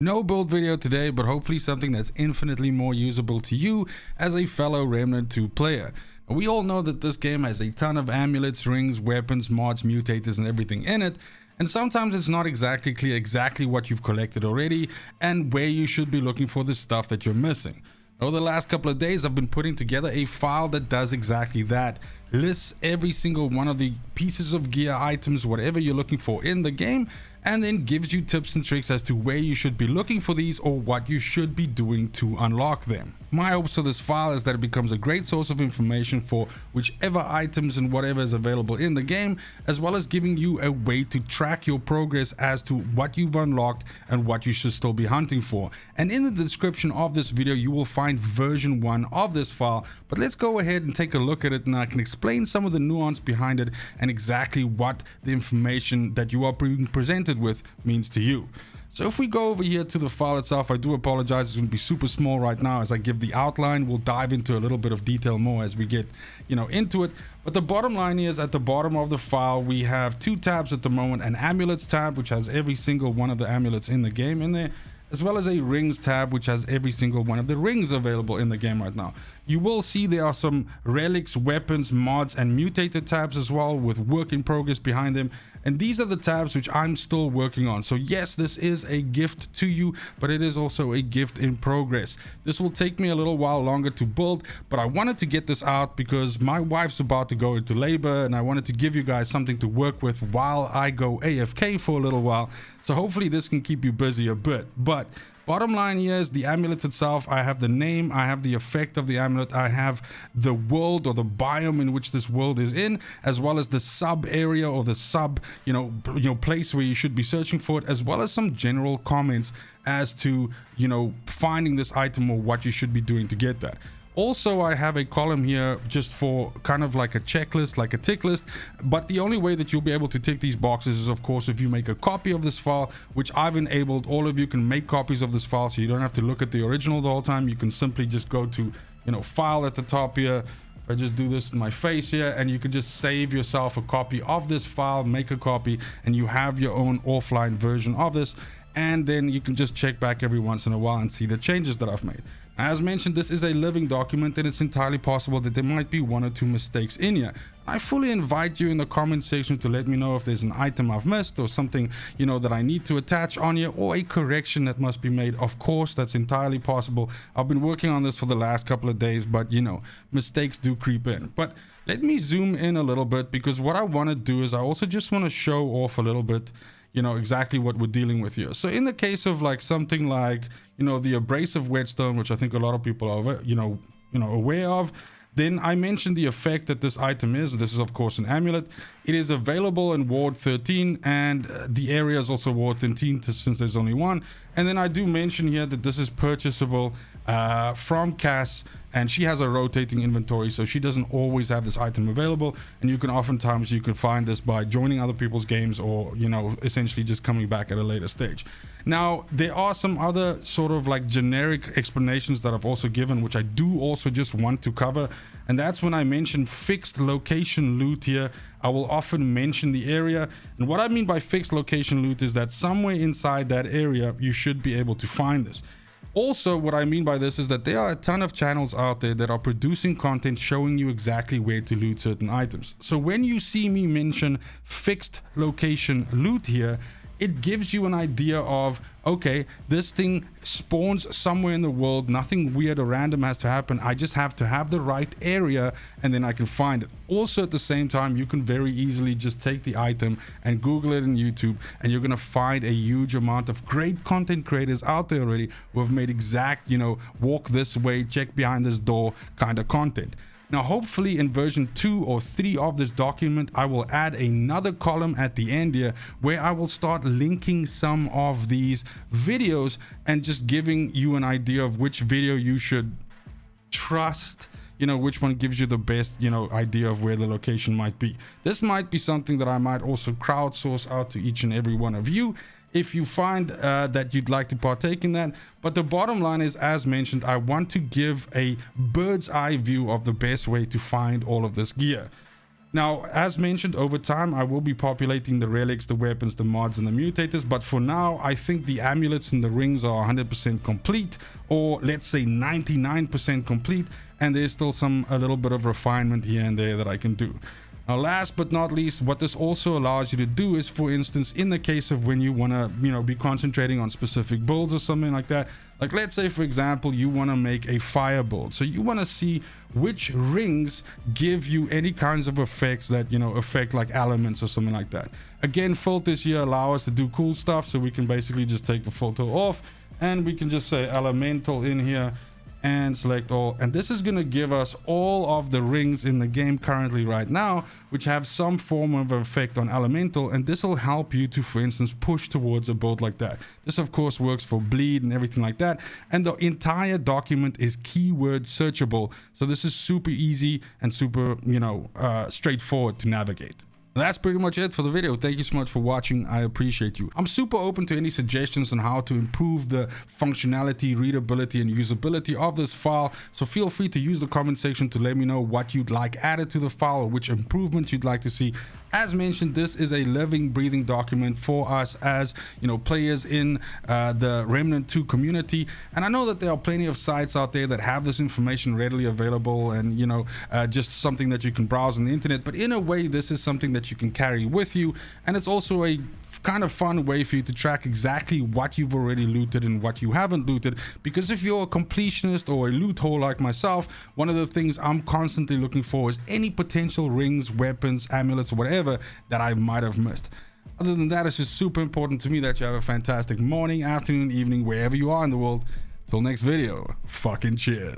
No build video today, but hopefully something that's infinitely more usable to you as a fellow Remnant 2 player. We all know that this game has a ton of amulets, rings, weapons, mods, mutators and everything in it, and sometimes it's not exactly clear exactly what you've collected already and where you should be looking for the stuff that you're missing. Over the last couple of days I've been putting together a file that does exactly that. Lists every single one of the pieces of gear, items, whatever you're looking for in the game, and then gives you tips and tricks as to where you should be looking for these or what you should be doing to unlock them. My hopes for this file is that it becomes a great source of information for whichever items and whatever is available in the game, as well as giving you a way to track your progress as to what you've unlocked and what you should still be hunting for. And in the description of this video you will find version 1 of this file, but let's go ahead and take a look at it and I can explain some of the nuance behind it and exactly what the information that you are being presented with means to you. So if we go over here to the file itself, I do apologize, it's going to be super small right now as I give the outline. We'll dive into a little bit of detail more as we get into it, but the bottom line is at the bottom of the file we have two tabs at the moment: an amulets tab, which has every single one of the amulets in the game in there, as well as a rings tab, which has every single one of the rings available in the game right now. You will see there are some relics, weapons, mods and mutator tabs as well, with work in progress behind them, and these are the tabs which I'm still working on. So yes, this is a gift to you, but it is also a gift in progress. This will take me a little while longer to build, but I wanted to get this out because my wife's about to go into labor and I wanted to give you guys something to work with while I go AFK for a little while. So hopefully this can keep you busy a bit. But bottom line here is the amulet itself. I have the name, I have the effect of the amulet, I have the world or the biome in which this world is in, as well as the sub area or the sub place where you should be searching for it, as well as some general comments as to finding this item or what you should be doing to get that. Also, I have a column here just for kind of like a checklist, like a tick list, but the only way that you'll be able to tick these boxes is of course if you make a copy of this file, which I've enabled. All of you can make copies of this file, so you don't have to look at the original the whole time. You can simply just go to file at the top here. I just do this in my face here, and you can just save yourself a copy of this file, make a copy, and you have your own offline version of this, and then you can just check back every once in a while and see the changes that I've made. As mentioned, this is a living document and it's entirely possible that there might be one or two mistakes in here. I fully invite you in the comment section to let me know if there's an item I've missed or something that I need to attach on here, or a correction that must be made. Of course, that's entirely possible. I've been working on this for the last couple of days, but mistakes do creep in. But let me zoom in a little bit, because what I want to do is I also just want to show off a little bit exactly what we're dealing with here. So in the case of like something like the abrasive whetstone, which I think a lot of people are aware of, then I mentioned the effect that this item is. This is of course an amulet. It is available in ward 13, and the area is also ward 13 since there's only one. And then I do mention here that this is purchasable from Cass, and she has a rotating inventory, so she doesn't always have this item available, and you can find this by joining other people's games, or essentially just coming back at a later stage. Now there are some other sort of like generic explanations that I've also given, which I do also just want to cover, and that's when I mention fixed location loot here. I will often mention the area, and what I mean by fixed location loot is that somewhere inside that area you should be able to find this. Also, what I mean by this is that there are a ton of channels out there that are producing content showing you exactly where to loot certain items. So when you see me mention fixed location loot here, it gives you an idea of, okay, this thing spawns somewhere in the world, nothing weird or random has to happen, I just have to have the right area and then I can find it. Also at the same time, you can very easily just take the item and Google it in YouTube, and you're gonna find a huge amount of great content creators out there already who have made exact walk this way, check behind this door kind of content. Now hopefully in version 2 or 3 of this document I will add another column at the end here where I will start linking some of these videos and just giving you an idea of which video you should trust, which one gives you the best idea of where the location might be. This might be something that I might also crowdsource out to each and every one of you if you find that you'd like to partake in that. But the bottom line is, as mentioned, I want to give a bird's eye view of the best way to find all of this gear. Now, as mentioned, over time, I will be populating the relics, the weapons, the mods, and the mutators. But for now, I think the amulets and the rings are 100% complete, or let's say 99% complete. And there's still a little bit of refinement here and there that I can do. Now, last but not least, what this also allows you to do is, for instance, in the case of when you want to, be concentrating on specific builds or something like that, like let's say, for example, you want to make a fire build. So you want to see which rings give you any kinds of effects that, affect like elements or something like that. Again, filters here allow us to do cool stuff. So we can basically just take the filter off and we can just say elemental in here and select all, and this is going to give us all of the rings in the game currently right now which have some form of effect on elemental, and this will help you to, for instance, push towards a build like that. This of course works for bleed and everything like that, and the entire document is keyword searchable, so this is super easy and super straightforward to navigate. That's pretty much it for the video. Thank you so much for watching. I appreciate you. I'm super open to any suggestions on how to improve the functionality, readability, and usability of this file. So feel free to use the comment section to let me know what you'd like added to the file or which improvements you'd like to see. As mentioned, this is a living, breathing document for us as players in the Remnant 2 community. And I know that there are plenty of sites out there that have this information readily available and just something that you can browse on the internet. But in a way, this is something that you can carry with you, and it's also a kind of fun way for you to track exactly what you've already looted and what you haven't looted, because if you're a completionist or a loot hole like myself, one of the things I'm constantly looking for is any potential rings, weapons, amulets, or whatever that I might have missed. Other than that, it's just super important to me that you have a fantastic morning, afternoon, evening, wherever you are in the world. Till next video, fucking cheers.